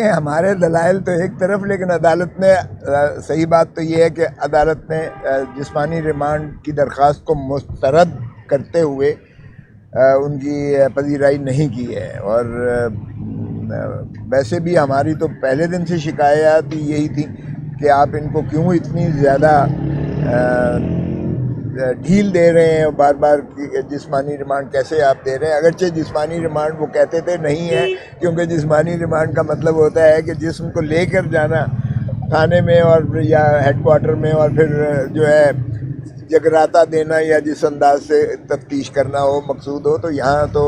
ہمارے دلائل تو ایک طرف، لیکن عدالت نے صحیح بات تو یہ ہے کہ عدالت نے جسمانی ریمانڈ کی درخواست کو مسترد کرتے ہوئے ان کی پذیرائی نہیں کی ہے، اور ویسے بھی ہماری تو پہلے دن سے شکایات یہی تھی کہ آپ ان کو کیوں اتنی زیادہ ڈھیل دے رہے ہیں، بار بار جسمانی ریمانڈ کیسے آپ دے رہے ہیں؟ اگرچہ جسمانی ریمانڈ وہ کہتے تھے نہیں ہے، کیونکہ جسمانی ریمانڈ کا مطلب ہوتا ہے کہ جسم کو لے کر جانا تھانے میں اور یا ہیڈ کوارٹر میں، اور پھر جو ہے جگراتا دینا یا جس انداز سے تفتیش کرنا ہو مقصود ہو، تو یہاں تو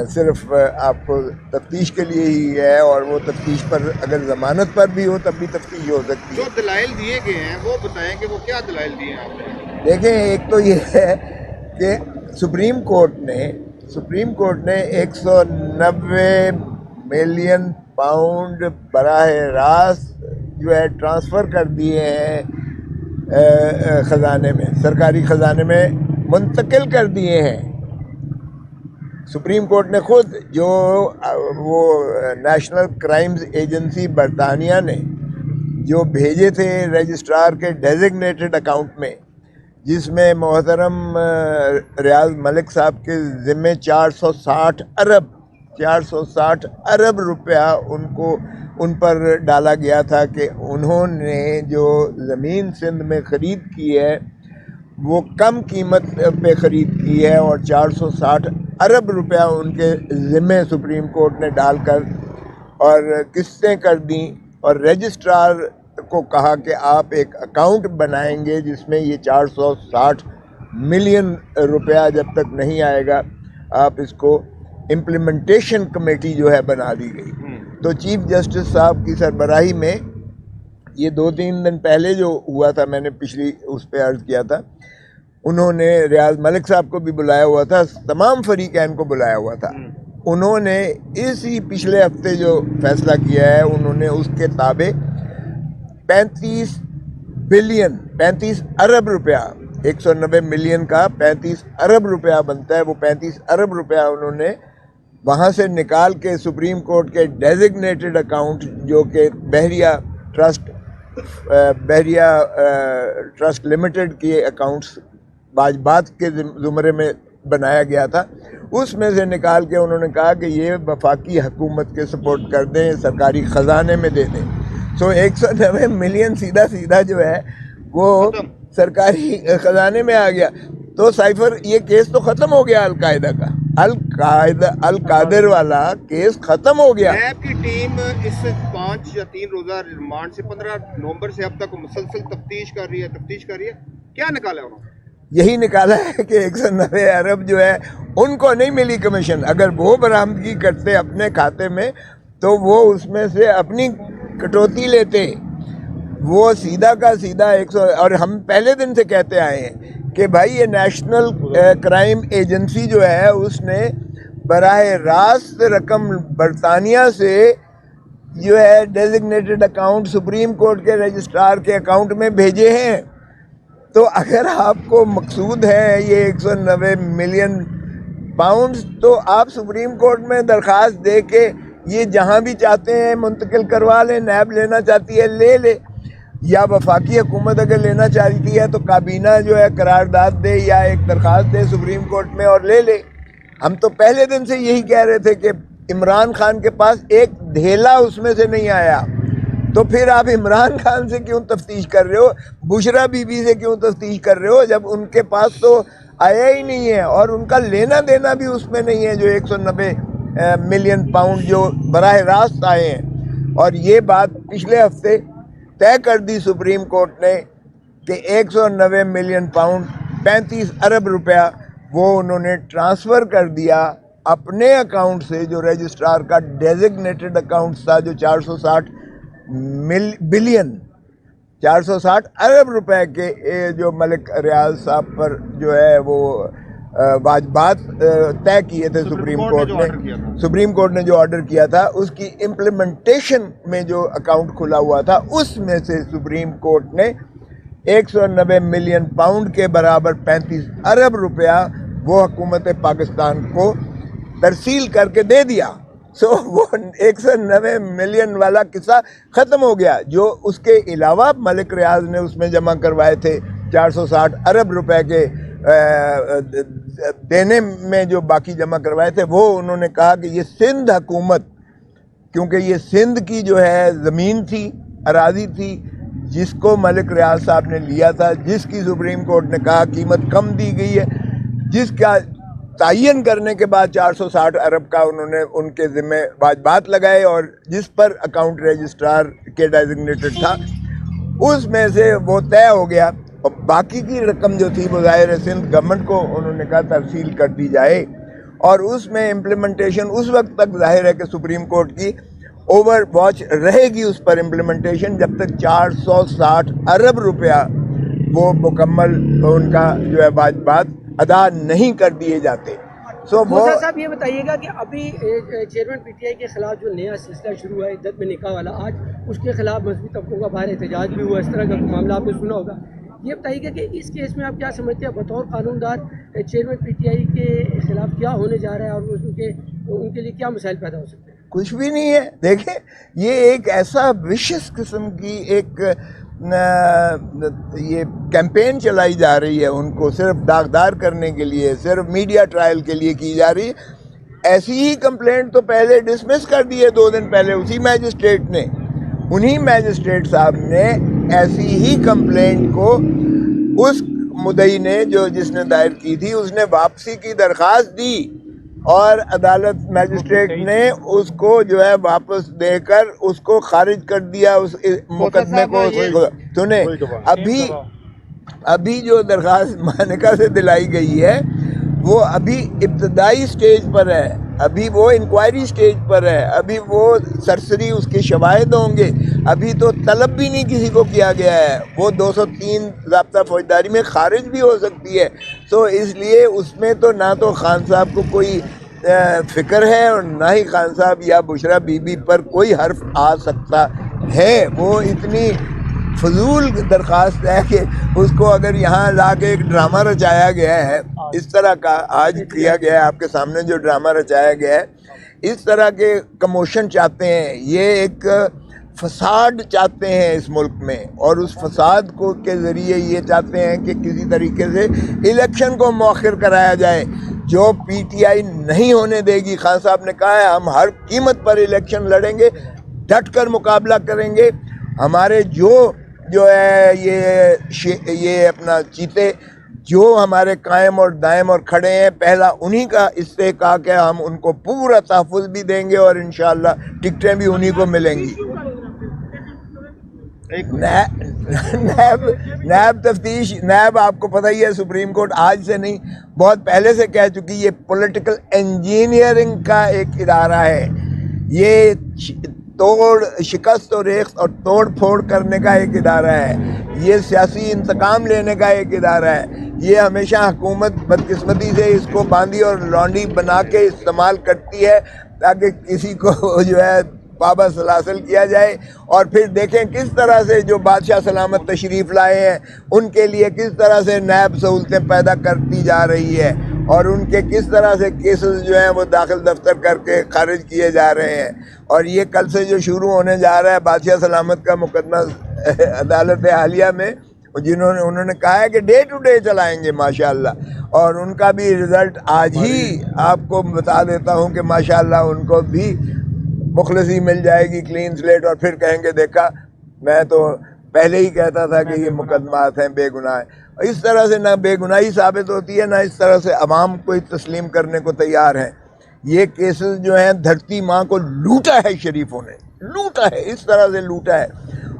صرف آپ کو تفتیش کے لیے ہی ہے، اور وہ تفتیش پر اگر ضمانت پر بھی ہو تب بھی تفتیش ہو سکتی ہے۔ جو دلائل دیے گئے ہیں وہ بتائیں کہ وہ کیا دلائل دیے ہیں آپ نے؟ دیکھیں، ایک تو یہ ہے کہ سپریم کورٹ نے 190 ملین پاؤنڈ براہ راست جو ہے ٹرانسفر کر دیے ہیں خزانے میں، سرکاری خزانے میں منتقل کر دیے ہیں۔ سپریم کورٹ نے خود، جو وہ نیشنل کرائمز ایجنسی برطانیہ نے جو بھیجے تھے رجسٹرار کے ڈیزگنیٹڈ اکاؤنٹ میں، جس میں محترم ریاض ملک صاحب کے ذمے 460 ارب روپیہ ان پر ڈالا گیا تھا کہ انہوں نے جو زمین سندھ میں خرید کی ہے وہ کم قیمت پہ خرید کی ہے، اور 460 ارب روپیہ ان کے ذمے سپریم کورٹ نے ڈال کر اور قسطیں کر دیں، اور رجسٹرار کو کہا کہ آپ ایک اکاؤنٹ بنائیں گے جس میں یہ 460 ملین روپیہ جب تک نہیں آئے گا آپ اس کو امپلیمنٹیشن کمیٹی جو ہے بنا دی گئی۔ تو چیف جسٹس صاحب کی سربراہی میں یہ 2-3 دن پہلے جو ہوا تھا، میں نے پچھلی اس پہ عرض کیا تھا، انہوں نے ریاض ملک صاحب کو بھی بلایا ہوا تھا، تمام فریقین کو بلایا ہوا تھا۔ انہوں نے اسی پچھلے ہفتے جو فیصلہ کیا ہے، انہوں نے اس کے تابع 35 ارب روپیہ، 190 ملین کا 35 ارب روپیہ بنتا ہے، وہ 35 ارب روپیہ انہوں نے وہاں سے نکال کے سپریم کورٹ کے ڈیزگنیٹڈ اکاؤنٹ، جو کہ بحریہ ٹرسٹ لمیٹڈ کے اکاؤنٹس واجبات کے زمرے میں بنایا گیا تھا، اس میں سے نکال کے انہوں نے کہا کہ یہ وفاقی حکومت کے سپورٹ کر دیں، سرکاری خزانے میں دے دیں۔ 190 ملین سیدھا جو ہے وہ سرکاری خزانے میں آ گیا۔ تو سائفر، یہ کیس تو ختم ہو گیا القاعدہ کا، القادر والا کیس ختم ہو گیا۔ نیب کی ٹیم اس 5 یا 3 روزہ ریمانڈ سے 15 نومبر سے اب تک مسلسل تفتیش کر رہی ہے۔ کیا نکالا انہوں نے؟ یہی نکالا ہے کہ 190 ارب جو ہے ان کو نہیں ملی کمیشن۔ اگر وہ برآمدگی کرتے اپنے کھاتے میں تو وہ اس میں سے اپنی کٹوتی لیتے، وہ سیدھا کا سیدھا 100۔ اور ہم پہلے دن سے کہتے آئے ہیں کہ بھائی یہ نیشنل کرائم ایجنسی جو ہے اس نے براہ راست رقم برطانیہ سے جو ہے ڈیزگنیٹڈ اکاؤنٹ سپریم کورٹ کے رجسٹرار کے اکاؤنٹ میں بھیجے ہیں۔ تو اگر آپ کو مقصود ہے یہ 190 ملین پاؤنڈز، تو آپ سپریم کورٹ میں درخواست دے کے یہ جہاں بھی چاہتے ہیں منتقل کروا لیں۔ نیب لینا چاہتی ہے لے لے، یا وفاقی حکومت اگر لینا چاہتی ہے تو کابینہ جو ہے قرارداد دے یا ایک درخواست دے سپریم کورٹ میں اور لے لے۔ ہم تو پہلے دن سے یہی کہہ رہے تھے کہ عمران خان کے پاس ایک دھیلا اس میں سے نہیں آیا، تو پھر آپ عمران خان سے کیوں تفتیش کر رہے ہو، بشرا بی بی سے کیوں تفتیش کر رہے ہو، جب ان کے پاس تو آیا ہی نہیں ہے، اور ان کا لینا دینا بھی اس میں نہیں ہے جو 190 ملین پاؤنڈ جو براہ راست آئے ہیں۔ اور یہ بات پچھلے ہفتے طے کر دی سپریم کورٹ نے کہ 190 ملین پاؤنڈ 35 ارب روپیہ وہ انہوں نے ٹرانسفر کر دیا اپنے اکاؤنٹ سے، جو رجسٹرار کا ڈیزگنیٹڈ اکاؤنٹ تھا، جو 460 ارب روپے کے جو ملک ریاض صاحب پر جو ہے وہ واجبات طے کیے تھے سپریم کورٹ نے جو آرڈر کیا تھا، اس کی امپلیمنٹیشن میں جو اکاؤنٹ کھلا ہوا تھا اس میں سے سپریم کورٹ نے 190 ملین پاؤنڈ کے برابر 35 ارب روپیہ وہ حکومت پاکستان کو ترسیل کر کے دے دیا۔ سو وہ 190 ملین والا قصہ ختم ہو گیا. جو اس کے علاوہ ملک ریاض نے اس میں جمع کروائے تھے 460 ارب روپے کے دینے میں جو باقی جمع کروائے تھے، وہ انہوں نے کہا کہ یہ سندھ حکومت، کیونکہ یہ سندھ کی جو ہے زمین تھی، اراضی تھی، جس کو ملک ریاض صاحب نے لیا تھا، جس کی سپریم کورٹ نے کہا قیمت کم دی گئی ہے، جس کا تعین کرنے کے بعد 460 ارب کا انہوں نے ان کے ذمہ واجبات لگائے، اور جس پر اکاؤنٹ رجسٹرار کے ڈیزگنیٹڈ تھا، اس میں سے وہ طے ہو گیا. اور باقی کی رقم جو تھی وہ ظاہر ہے سندھ گورنمنٹ کو انہوں نے کہا ترسیل کر دی جائے، اور اس میں امپلیمنٹیشن اس وقت تک ظاہر ہے کہ سپریم کورٹ کی اوور واچ رہے گی اس پر امپلیمنٹیشن، جب تک 460 ارب روپیہ وہ مکمل ان کا جو ہے واجبات ادا نہیں کر دیے جاتے. سو وہ موسیٰ صاحب یہ بتائیے گا کہ ابھی چیئرمین پی ٹی آئی کے خلاف جو نیا سلسلہ شروع ہے عدت میں نکاح والا، آج اس کے خلاف مذہبی طبقوں کا باہر احتجاج بھی ہوا، اس طرح کا معاملہ آپ نے سنا ہوگا. یہ بتائیے گا کہ اس کیس میں آپ کیا سمجھتے ہیں بطور قانون دار چیئرمین پی ٹی آئی کے خلاف کیا ہونے جا رہا ہے، اور ان کے لیے کیا مسائل پیدا ہو سکتے ہیں؟ کچھ بھی نہیں ہے. دیکھیں یہ ایک ایسا وشس قسم کی ایک یہ کیمپین چلائی جا رہی ہے، ان کو صرف داغدار کرنے کے لیے، صرف میڈیا ٹرائل کے لیے کی جا رہی ہے. ایسی ہی کمپلینٹ تو پہلے ڈسمس کر دی ہے 2 دن پہلے اسی میجسٹریٹ نے. انہی میجسٹریٹ صاحب نے ایسی ہی کمپلینٹ کو اس مدعی نے جس نے دائر کی تھی، اس نے واپسی کی درخواست دی، اور عدالت میجسٹریٹ نے اس کو جو ہے واپس دے کر اس کو خارج کر دیا اس مقدمے کو. سنیں، ابھی جو درخواست مانیکا سے دلائی گئی ہے وہ ابھی ابتدائی سٹیج پر ہے، ابھی وہ انکوائری سٹیج پر ہے، ابھی وہ سرسری اس کے شواہد ہوں گے، ابھی تو طلب بھی نہیں کسی کو کیا گیا ہے. وہ 203 ضابطہ فوجداری میں خارج بھی ہو سکتی ہے. سو اس لیے اس میں تو نہ تو خان صاحب کو کوئی فکر ہے، اور نہ ہی خان صاحب یا بشرا بی بی پر کوئی حرف آ سکتا ہے. وہ اتنی فضول درخواست ہے کہ اس کو اگر یہاں لا کے ایک ڈرامہ رچایا گیا ہے، اس طرح کا آج کیا گیا ہے آپ کے سامنے جو ڈرامہ رچایا گیا ہے، اس طرح کے کموشن چاہتے ہیں، یہ ایک فساد چاہتے ہیں اس ملک میں، اور اس فساد کو کے ذریعے یہ چاہتے ہیں کہ کسی طریقے سے الیکشن کو مؤخر کرایا جائے، جو پی ٹی آئی نہیں ہونے دے گی. خان صاحب نے کہا ہے ہم ہر قیمت پر الیکشن لڑیں گے، ڈٹ کر مقابلہ کریں گے. ہمارے جو ہے یہ اپنا چیتے جو ہمارے قائم اور دائم اور کھڑے ہیں، پہلا انہی کا استحقاق ہے، ہم ان کو پورا تحفظ بھی دیں گے، اور انشاءاللہ ٹکٹیں بھی انہی کو ملیں گی. نیب تفتیش، نیب آپ کو پتہ ہی ہے سپریم کورٹ آج سے نہیں بہت پہلے سے کہہ چکی، یہ پولیٹیکل انجینئرنگ کا ایک ادارہ ہے. یہ شکست و ریخت اور توڑ پھوڑ کرنے کا ایک ادارہ ہے. یہ سیاسی انتقام لینے کا ایک ادارہ ہے. یہ ہمیشہ حکومت بدقسمتی سے اس کو باندھی اور لانڈی بنا کے استعمال کرتی ہے تاکہ کسی کو جو ہے پابند سلاسل کیا جائے. اور پھر دیکھیں کس طرح سے جو بادشاہ سلامت تشریف لائے ہیں ان کے لیے کس طرح سے نیب سہولتیں پیدا کرتی جا رہی ہے، اور ان کے کس طرح سے کیسز جو ہیں وہ داخل دفتر کر کے خارج کیے جا رہے ہیں. اور یہ کل سے جو شروع ہونے جا رہا ہے بادشاہ سلامت کا مقدمہ عدالت عالیہ میں، انہوں نے کہا ہے کہ ڈے ٹو ڈے چلائیں گے ماشاءاللہ، اور ان کا بھی رزلٹ آج ہی آپ کو بتا دیتا ہوں کہ ماشاءاللہ ان کو بھی مخلصی مل جائے گی، کلین سلیٹ. اور پھر کہیں گے دیکھا میں تو پہلے ہی کہتا تھا کہ یہ مقدمات ہیں بے گناہ. اس طرح سے نہ بے گناہی ثابت ہوتی ہے، نہ اس طرح سے عوام کو تسلیم کرنے کو تیار ہے. یہ کیسز جو ہیں دھرتی ماں کو لوٹا ہے، شریفوں نے لوٹا ہے، اس طرح سے لوٹا ہے.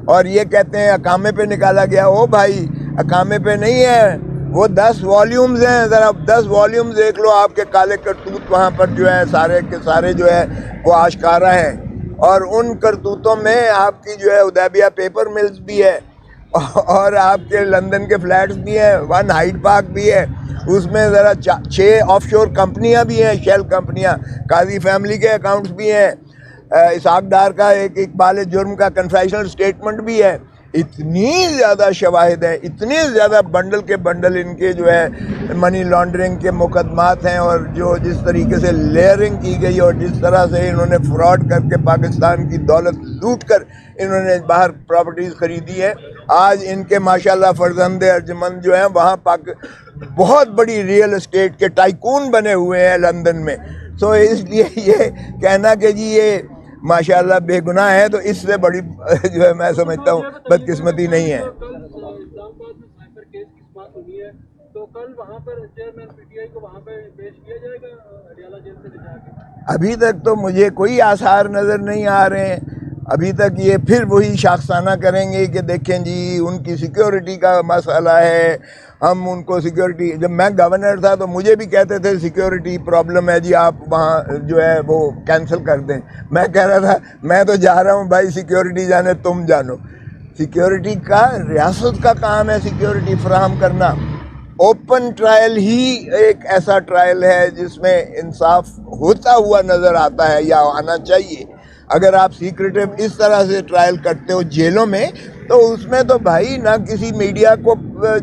اور یہ کہتے ہیں اقامے پہ نکالا گیا. او بھائی اقامے پہ نہیں ہے، وہ 10 والیومز ہیں. ذرا 10 والیومز دیکھ لو، آپ کے کالے کرتوت وہاں پر جو ہے سارے کے سارے جو ہے وہ آشکارا ہیں. اور ان کرتوتوں میں آپ کی جو ہے حدیبیہ پیپر ملز بھی ہے، اور آپ کے لندن کے فلیٹس بھی ہیں، 1 ہائیڈ پارک بھی ہے. اس میں ذرا 6 آف شور کمپنیاں بھی ہیں، شیل کمپنیاں. قاضی فیملی کے اکاؤنٹس بھی ہیں. اسحاق ڈار کا ایک اقبال جرم کا کنفیشنل سٹیٹمنٹ بھی ہے. اتنی زیادہ شواہد ہیں, اتنی زیادہ بنڈل کے بنڈل ان کے جو ہے منی لانڈرنگ کے مقدمات ہیں, اور جو جس طریقے سے لیئرنگ کی گئی اور جس طرح سے انہوں نے فراڈ کر کے پاکستان کی دولت لوٹ کر انہوں نے باہر پراپرٹیز خریدی ہے. آج ان کے ماشاءاللہ فرزند ارجمند جو ہیں وہاں بہت بڑی ریئل اسٹیٹ کے ٹائکون بنے ہوئے ہیں لندن میں. سو اس لیے یہ کہنا کہ جی یہ ماشاءاللہ بے گناہ ہے, تو اس سے بڑی جو ہے میں سمجھتا ہوں بدقسمتی نہیں ہے. تو کل وہاں پر چیئرمین پی ٹی آئی کو وہاں پہ پیش کیا جائے گا اڈیالہ جیل سے لے جا کے. ابھی تک تو مجھے کوئی آثار نظر نہیں آ رہے ہیں. ابھی تک یہ پھر وہی شاخسانہ کریں گے کہ دیکھیں جی ان کی سیکیورٹی کا مسئلہ ہے, ہم ان کو سیکیورٹی, جب میں گورنر تھا تو مجھے بھی کہتے تھے سیکیورٹی پرابلم ہے جی آپ وہاں جو ہے وہ کینسل کر دیں. میں کہہ رہا تھا میں تو جا رہا ہوں بھائی, سیکیورٹی جانے تم جانو. سیکیورٹی کا ریاست کا کام ہے سیکیورٹی فراہم کرنا. اوپن ٹرائل ہی ایک ایسا ٹرائل ہے جس میں انصاف ہوتا ہوا نظر آتا ہے یا آنا چاہیے. اگر آپ سیکریٹو اس طرح سے ٹرائل کرتے ہو جیلوں میں, تو اس میں تو بھائی نہ کسی میڈیا کو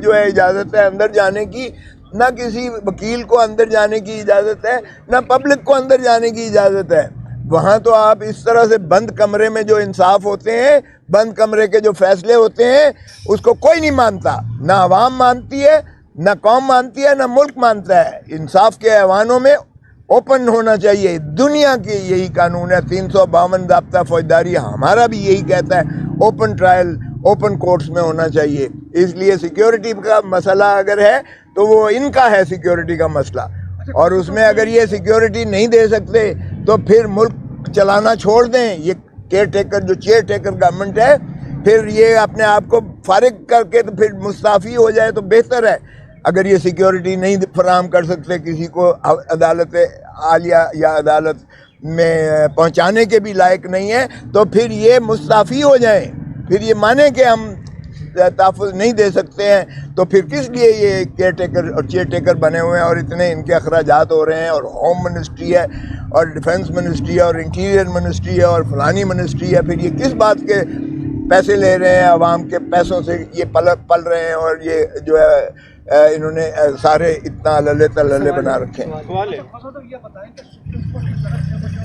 جو ہے اجازت ہے اندر جانے کی, نہ کسی وکیل کو اندر جانے کی اجازت ہے, نہ پبلک کو اندر جانے کی اجازت ہے. وہاں تو آپ اس طرح سے بند کمرے میں جو انصاف ہوتے ہیں, بند کمرے کے جو فیصلے ہوتے ہیں, اس کو کوئی نہیں مانتا. نہ عوام مانتی ہے, نہ قوم مانتی ہے, نہ ملک مانتا ہے. انصاف کے ایوانوں میں اوپن ہونا چاہیے. دنیا کے یہی قانون ہے, 352 ضابطہ فوجداری ہمارا بھی یہی کہتا ہے, اوپن ٹرائل اوپن کورٹس میں ہونا چاہیے. اس لیے سیکیورٹی کا مسئلہ اگر ہے تو وہ ان کا ہے سیکیورٹی کا مسئلہ, اور اس میں اگر یہ سیکیورٹی نہیں دے سکتے تو پھر ملک چلانا چھوڑ دیں. یہ کیئر ٹیکر جو چیئر ٹیکر گورنمنٹ ہے, پھر یہ اپنے آپ کو فارغ کر کے تو پھر مستعفی ہو جائے تو بہتر ہے. اگر یہ سیکیورٹی نہیں فراہم کر سکتے کسی کو, عدالت عالیہ یا عدالت میں پہنچانے کے بھی لائق نہیں ہے, تو پھر یہ مستعفی ہو جائیں. پھر یہ مانیں کہ ہم تحفظ نہیں دے سکتے ہیں, تو پھر کس لیے یہ کیئر ٹیکر اور چیئر ٹیکر بنے ہوئے ہیں, اور اتنے ان کے اخراجات ہو رہے ہیں, اور ہوم منسٹری ہے, اور ڈیفنس منسٹری ہے, اور انٹیریئر منسٹری ہے, اور فلانی منسٹری ہے. پھر یہ کس بات کے پیسے لے رہے ہیں, عوام کے پیسوں سے یہ پل رہے ہیں, اور یہ جو ہے انہوں نے سارے اتنا للے تللے بنا رکھے ہیں. سوال ہے یہ بتائیں کہ سپریم کورٹ کی طرف سے وہ جو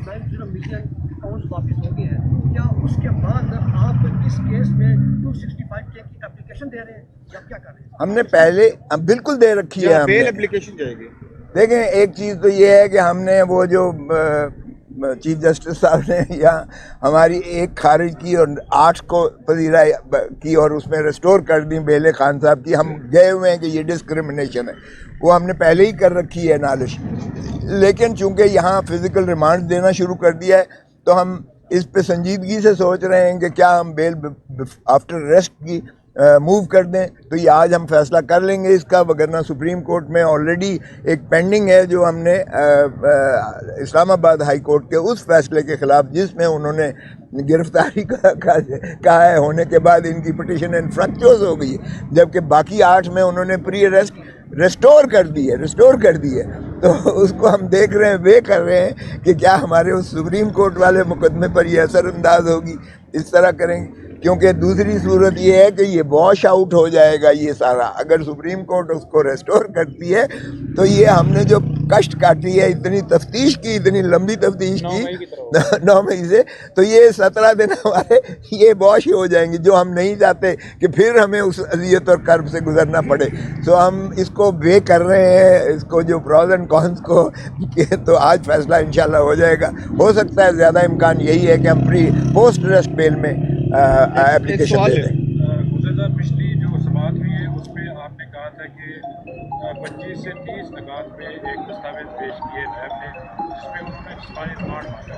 90 ملین اکاؤنٹس واپس ہو گئے ہیں, کیا اس کے بعد آپ اس کیس میں 265K کی اپلیکیشن دے رہے ہیں یا کیا کر رہے ہیں؟ ہم نے پہلے بالکل دے رکھی ہے. بیل اپلیکیشن جائے گی. دیکھیں ایک چیز تو یہ ہے کہ ہم نے وہ جو چیف جسٹس صاحب نے یا ہماری ایک خارج کی اور 8 کو پذیرہ کی, اور اس میں ریسٹور کر دی بیل خان صاحب کی. ہم گئے ہوئے ہیں کہ یہ ڈسکرمنیشن ہے, وہ ہم نے پہلے ہی کر رکھی ہے نالش. لیکن چونکہ یہاں فزیکل ریمانڈ دینا شروع کر دیا ہے, تو ہم اس پہ سنجیدگی سے سوچ رہے ہیں کہ کیا ہم بیل آفٹر ریسٹ کی موو کر دیں. تو یہ آج ہم فیصلہ کر لیں گے اس کا, وگرنہ سپریم کورٹ میں آلریڈی ایک پینڈنگ ہے جو ہم نے اسلام آباد ہائی کورٹ کے اس فیصلے کے خلاف, جس میں انہوں نے گرفتاری کہا ہے, ہونے کے بعد ان کی پٹیشن انفرکچوز ہو گئی ہے, جبکہ باقی 8 میں انہوں نے پری اریسٹ ریسٹور کر دی ہے. تو اس کو ہم دیکھ رہے ہیں, وے کر رہے ہیں کہ کیا ہمارے اس سپریم کورٹ والے مقدمے پر یہ اثر انداز ہوگی. اس طرح کریں گے, کیونکہ دوسری صورت یہ ہے کہ یہ واش آؤٹ ہو جائے گا یہ سارا. اگر سپریم کورٹ اس کو ریسٹور کرتی ہے تو یہ ہم نے جو کشٹ کاٹی ہے, اتنی تفتیش کی, اتنی لمبی تفتیش کی 9 مئی سے, تو یہ 17 دن ہمارے یہ واش ہو جائیں گے, جو ہم نہیں چاہتے کہ پھر ہمیں اس اذیت اور کرب سے گزرنا پڑے. تو ہم اس کو وے کر رہے ہیں, اس کو جو پروز اینڈ کونس کو, تو آج فیصلہ انشاءاللہ ہو جائے گا. ہو سکتا ہے زیادہ امکان یہی ہے کہ ہم پوسٹ ریسٹ بیل میں اپلیکیشن دے دیں. گزشتہ پچھلی جو سماعت ہوئی ہے اس میں آپ نے کہا تھا کہ 25 سے 30 نکات میں ایک دستاویز پیش کیے نیب نے, جس میں انہوں نے جسمانی ریمانڈ مانگا.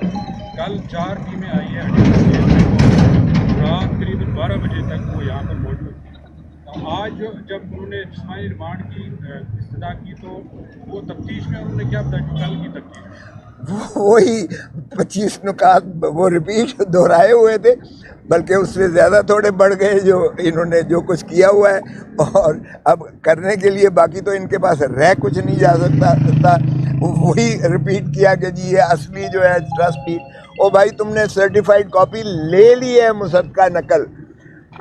کل 4 ٹیمیں آئی ہیں, رات قریب 12 بجے تک وہ یہاں پر موجود تھی. آج جب انہوں نے جسمانی ریمانڈ کی استدعا کی تو وہ تفتیش میں انہوں نے کیا بتایا جو کل کی تفتیش وہی 25 نکات وہ ریپیٹ دہرائے ہوئے تھے, بلکہ اس سے زیادہ تھوڑے بڑھ گئے جو انہوں نے جو کچھ کیا ہوا ہے, اور اب کرنے کے لیے باقی تو ان کے پاس رہ کچھ نہیں جا سکتا. وہی ریپیٹ کیا کہ جی یہ اصلی جو ہے ٹرسٹ ڈیڈ, او بھائی تم نے سرٹیفائیڈ کاپی لے لی ہے, مصدقہ نقل.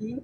3